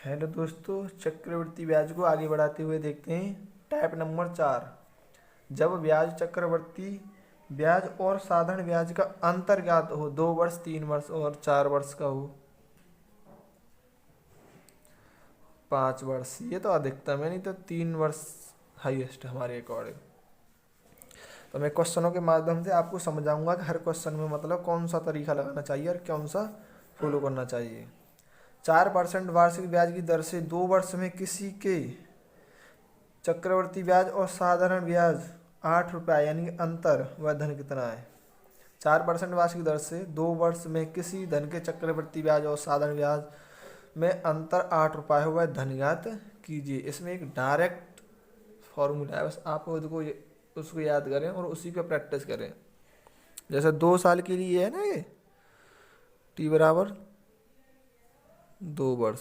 Hello दोस्तों, चक्रवृद्धि ब्याज को आगे बढ़ाते हुए देखते हैं। Type number 4। जब ब्याज चक्रवृद्धि ब्याज और साधारण ब्याज का अंतर ज्ञात हो, 2 वर्ष, 3 वर्ष और 4 वर्ष का हो। 5 वर्ष ये तो अधिकतम है, नहीं तो 3 वर्ष हाईएस्ट हमारे अकॉर्डिंग। तो मैं क्वेश्चनों के माध्यम से आपको समझाऊंगा कि हर क्वेश्चन में मतलब कौन सा तरीका लगाना चाहिए और कौन सा फॉलो करना चाहिए। 4% वार्षिक ब्याज की दर से 2 वर्ष में किसी के चक्रवृद्धि ब्याज और साधारण ब्याज 8 रुपया यानी कि अंतर वह धन कितना है। 4% वार्षिक दर से 2 वर्ष में किसी धन के चक्रवृद्धि ब्याज और साधारण ब्याज में अंतर 8 रुपया है, वह धन ज्ञात कीजिए। इसमें एक डायरेक्ट फॉर्मूला है, बस आप उसको याद करें और उसी पे प्रैक्टिस करें। जैसे 2 साल के लिए है ना, ये टी बराबर 2 वर्ष,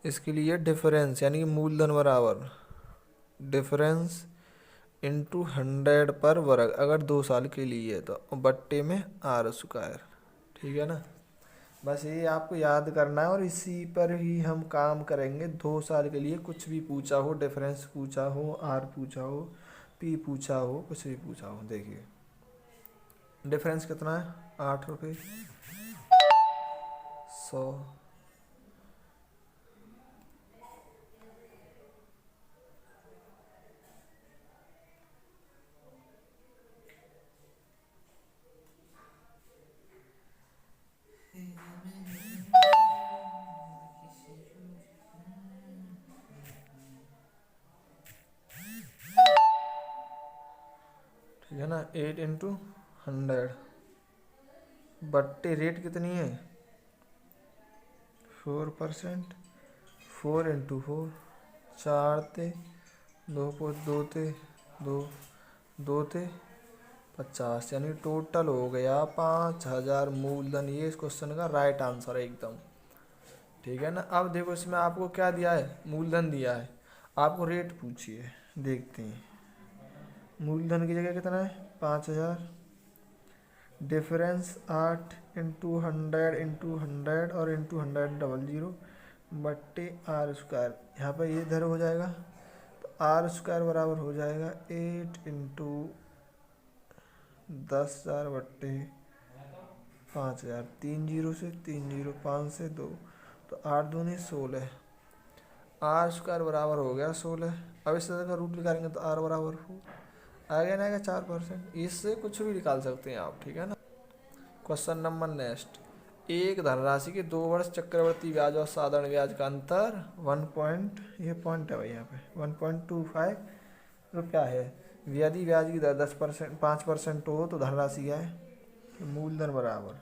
इसके लिए डिफरेंस यानी कि मूलधन बराबर डिफरेंस इंटू 100 पर वर्ग, अगर 2 साल के लिए है तो बट्टे में r²। ठीक है ना, बस ये आपको याद करना है और इसी पर ही हम काम करेंगे। 2 साल के लिए कुछ भी पूछा हो, डिफरेंस पूछा हो, आर पूछा हो, पी पूछा हो, कुछ भी पूछा हो। देखिए डिफरेंस कितना है, 8 रुपये 100। ठीक है ना, 8 × 100 बट्टे रेट कितनी है 4%। 4 × 4 4 ते 2 2 ते 2 2 ते 50, यानी टोटल हो गया 5000 मूलधन। ये इस क्वेश्चन का राइट आंसर है एकदम। ठीक है ना, अब देखो इसमें आपको क्या दिया है, मूलधन दिया है, आपको रेट पूछिए। देखते हैं मूलधन की जगह कितना है 5000, डिफरेंस 8 × 100 और इंटू 100 बट्टे r²। यहाँ पर ये इधर हो जाएगा तो r² बराबर हो जाएगा 8 × 10,000 बट्टे 5000। 3 जीरो से 3 जीरो, 5 से 2 तो 8 दूनी 16, r² बराबर हो गया 16। अब इस तरह का रूट निकालेंगे तो r बराबर हो आगे ना 4%। इससे कुछ भी निकाल सकते हैं आप। ठीक है ना, क्वेश्चन नंबर नेक्स्ट। एक धनराशि के 2 वर्ष चक्रवृद्धि ब्याज और साधारण ब्याज का अंतर 1 पॉइंट है भाई, यहाँ पे 1.25 रुपया है। यदि ब्याज की दर 5% हो तो धनराशि क्या है, मूलधन बराबर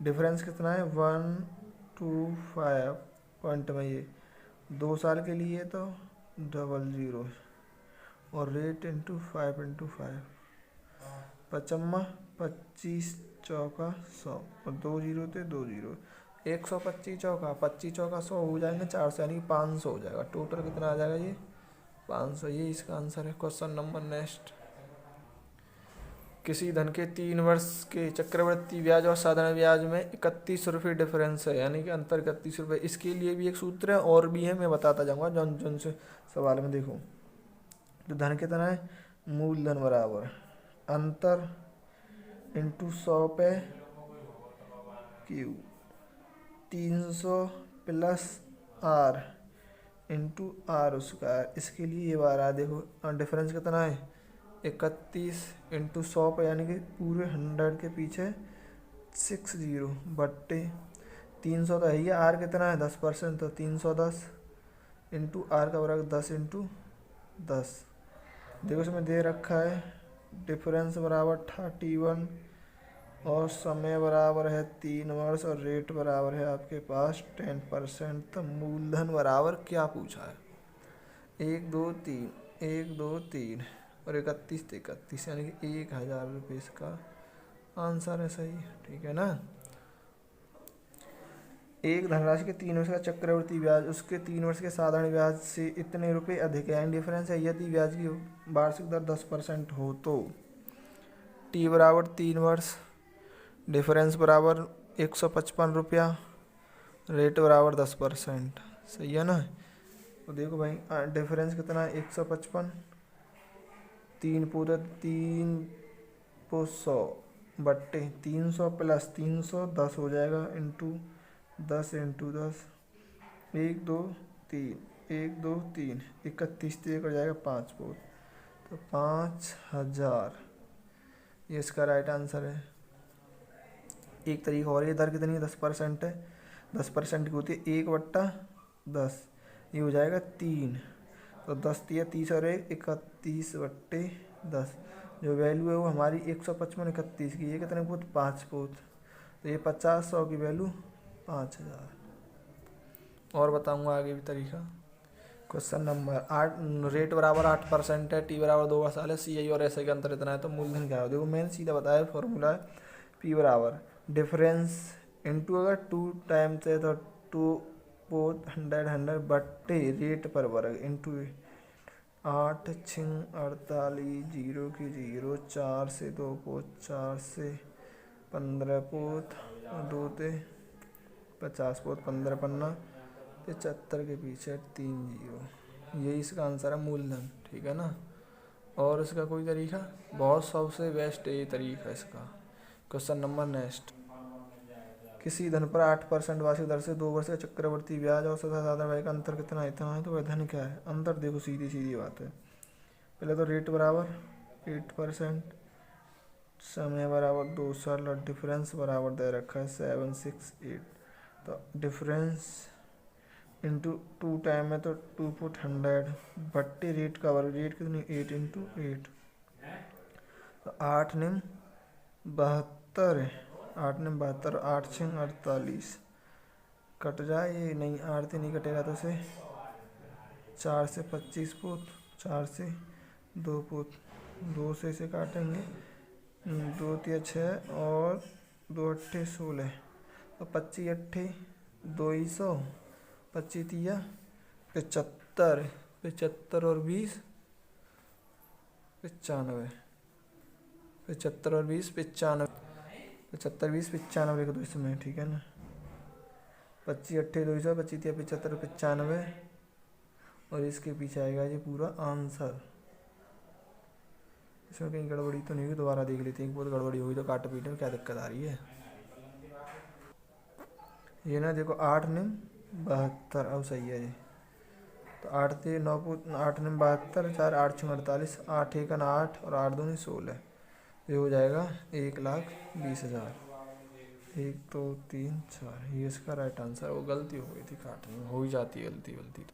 डिफरेंस कितना है 125 पॉइंट में, ये 2 साल के लिए तो 00 और रेट इंटू 5 × 5 55 25 चौका 100 और 2 जीरो थे 2 जीरो, 125 चौका 25 चौका 100 हो जाएंगे 400 यानी 500 हो जाएगा। टोटल कितना आ जाएगा ये 500। ये इसका आंसर है। Question number next. किसी धन के 3 वर्ष के चक्रवृद्धि ब्याज और साधारण ब्याज में 31 रुपये डिफरेंस है, यानी कि अंतर 31 रुपये। इसके लिए भी एक सूत्र है और भी है, मैं बताता जाऊँगा जौन जौन से सवाल में। देखो तो धन कितना है, मूलधन बराबर अंतर इंटू 100 पे Q, 300 plus r into r²। इसके लिए ये बार आ देखो डिफरेंस कितना है 31 इंटू 100 पे यानी कि पूरे 100 के पीछे 60 बट्टे 300 तो है ही, r कितना है 10% तो 310 इंटू r का बराबर 10 × 10। देखो इसमें दे रखा है डिफरेंस बराबर 31 और समय बराबर है 3 वर्ष और रेट बराबर है आपके पास 10%। तो मूलधन बराबर क्या पूछा है 1 2 3 1 2 3 और 31 × 31 यानी कि 1000 रुपये इसका आंसर है। सही, ठीक है ना। एक धनराशि के 3 वर्ष का चक्रवृद्धि ब्याज उसके 3 वर्ष के साधारण ब्याज से इतने रुपए अधिक है, यानी डिफरेंस है। यदि ब्याज की वार्षिक दर 10% हो तो टी बराबर 3 वर्ष, डिफरेंस बराबर 155 रुपया, रेट बराबर 10%, सही है ना। तो देखो भाई डिफरेंस कितना है, 155, 3 पूरे 3 को 100 बट्टे 300 प्लस 300 10 हो जाएगा, इंटू 10 इंटू 10, 1 2 3, 1 2 3, 31 हो जाएगा 5 पोत, तो 5000, ये इसका राइट आंसर है। एक तरीका और, ये दर कितनी है, 10% है, 10% की होती है 1/10, ये हो जाएगा 3, तो 10 दिया 30 और 1 31/10, जो वैल्यू है वो हमारी 155 31 की, ये कितने पोत 5 पोत, तो ये 50 100 की वैल्यू 5000। और बताऊंगा आगे भी तरीका। क्वेश्चन नंबर 8, रेट बराबर 8% है, टी बराबर 2 साल है, सी आई और एस आई का अंतर इतना है, तो मूलधन क्या है। देखो मैंने सीधा बताया, फॉर्मूला है पी बराबर डिफरेंस इंटू, अगर 2 टाइम्स है तो 2 पोत 100 बट्टे रेट पर वर्ग इंटू 8 6 48 0 की 0, 4 से 2 पोत, 4 से 15 पोत, 2 से 50 पोत, 15 पन्ना 75 के पीछे 3 0, यही इसका आंसर है मूलधन, ठीक है ना। और इसका कोई तरीका, बहुत सबसे बेस्ट ये तरीका है इसका। क्वेश्चन नंबर नेक्स्ट, किसी धन पर 8% वार्षिक दर से 2 वर्ष का चक्रवर्ती ब्याज और सदा साधारण ब्याज का अंतर कितना इतना है, तो वह धन क्या है। अंतर देखो सीधी सीधी बात है, पहले तो रेट बराबर 8%, समय बराबर 2 साल, और डिफरेंस बराबर दे रखा है 768, तो डिफरेंस इंटू 2 टाइम है तो 2 फुट 100 बट्टे रेट का वर्ग, रेट कितनी 8 इंटू 8, तो 8 निम 72 है, 8 निम 72, 8 6 48, कट जाए ये नहीं, 8 से नहीं कटेगा तो से 4 से 25 पोत, 4 से 2 पोत, 2 से इसे काटेंगे, 2 तिया 6 और 2 अट्ठे 16, तो 25 अट्ठे 200, 25 तिया 75, 75 और 20 95, 75 और 20 95, 75 20 95 लिख दो इसमें, ठीक है ना। 25 अट्ठे 200, 25 तिया 75 95, और इसके पीछे आएगा ये पूरा आंसर। इसमें कहीं गड़बड़ी तो नहीं हुई, दोबारा देख लेते हैं, बहुत गड़बड़ी होगी तो काट पीट में क्या दिक्कत आ रही है। ये ना देखो 8 निम 72, अब सही है ये, तो 8 से 9 पोत, 8 निम 72, 4 8 6 48, 8 1 8 और 8 2 16, ये हो जाएगा 1,20,000, 1 2 3 4, ये इसका राइट आंसर। वो गलती हो गई थी काटने में, हो ही जाती है गलती गलती।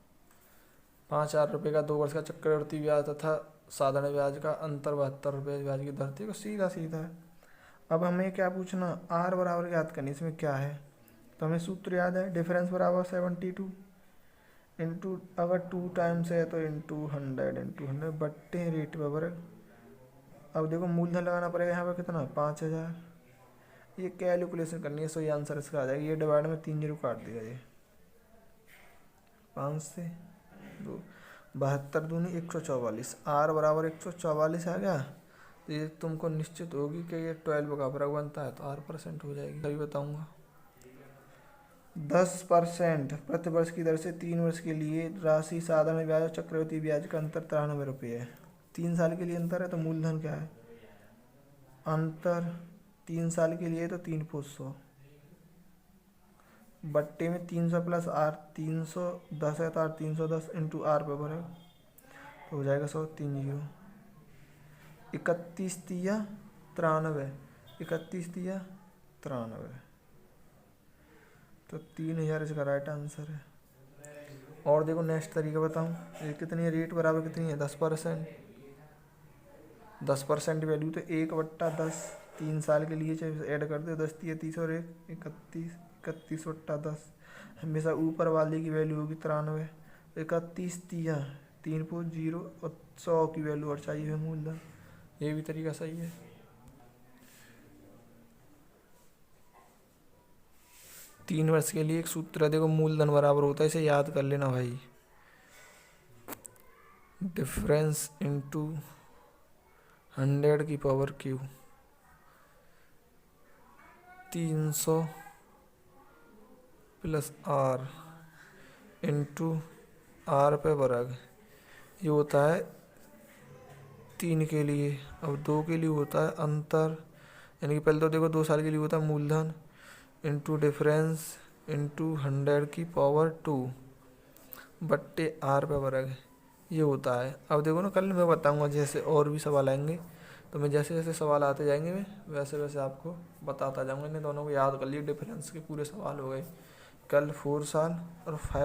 5,000 रुपये का 2 वर्ष का चक्रवर्ती ब्याज तथा साधारण ब्याज का अंतर 72 रुपये ब्याज की दर थी, सीधा सीधा है। अब हमें क्या पूछना, आर बराबर याद करनी, इसमें क्या है, तो हमें सूत्र याद है, डिफरेंस बराबर 72 इंटू, अगर 2 टाइम्स है तो इंटू 100 बट्टे रेट पर वर्ग। अब देखो मूलधन लगाना पड़ेगा यहाँ पर कितना 5,000, ये कैलकुलेशन करनी है, सो ये आंसर इसका आ जाएगा। ये डिवाइड में 3 0 काट दिया, ये 5 से 2, 72 दूनी 144, आर बराबर 144 आ गया, तो ये तुमको निश्चित होगी कि ये 12 का वर्ग बनता है, तो R% हो जाएगी, तभी बताऊंगा। 10% प्रति वर्ष की दर से 3 वर्ष के लिए राशि साधारण ब्याज और चक्रवृद्धि ब्याज का अंतर 93 रुपये है। 3 साल के लिए अंतर है, तो मूलधन क्या है, अंतर 3 साल के लिए तो 3 फुट 100 बट्टे में 300 प्लस आर 310 है, तो आर 310 इंटू आर पे भरेगा, तो हो जाएगा 100 3 0, 31 तिया 93, 31 तिया 93, तो 3,000 इसका राइट आंसर है। और देखो नेक्स्ट तरीका बताऊँ, ये कितनी है, रेट बराबर कितनी है 10%, 10% वैल्यू तो 1/10, 3 साल के लिए चाहे ऐड कर दो, 10 तिया 30 और 1 31, 31/10, हमेशा ऊपर वाले की वैल्यू होगी 93, 31 तिया 3 को 0 और 100 की वैल्यू और चाहिए है मूलधन, ये भी तरीका सही है। तीन वर्ष के लिए एक सूत्र है, देखो मूलधन बराबर होता है, इसे याद कर लेना भाई, डिफरेंस इंटू 100 की power Q, 300 plus R into R पे वर्ग, ये होता है 3 के लिए। अब 2 के लिए होता है अंतर, यानी कि पहले तो देखो 2 साल के लिए होता है मूलधन इंटू डिफरेंस इंटू 100 की पावर 2 बट्टे आर पे वर्ग, ये होता है। अब देखो ना, कल मैं बताऊंगा जैसे और भी सवाल आएंगे, तो मैं जैसे जैसे सवाल आते जाएंगे मैं वैसे वैसे आपको बताता जाऊंगा। इन दोनों को याद कर लिए, डिफरेंस के पूरे सवाल हो गए। कल 4 साल और 5